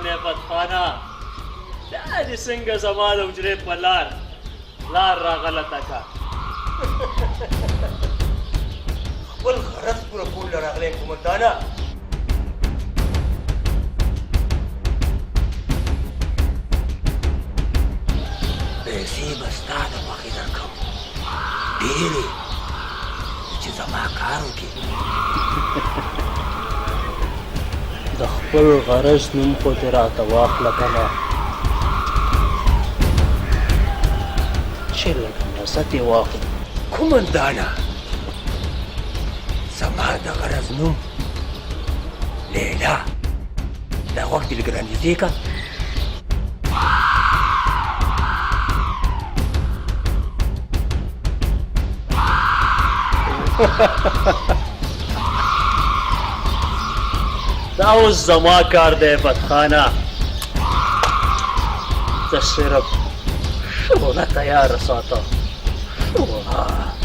نعمت خانه دا دې څنګه زما د حجرې په لار راغلطه کا خپل غرض پوره کولو راغلی قومندانه. پیسې به ستا د خوښې درکړم ډېرې چې زما کار وکړي. د خپل غرض نوم خو دې راته واخله کنه چې لږ نظت یې واخلو. قومندانه زما د غرض نوم لیلا. دا غوږ دې لږ رانږدې که. دا اوس زما کار دی بدخانه ته صرف شونه تیاره ساته شونه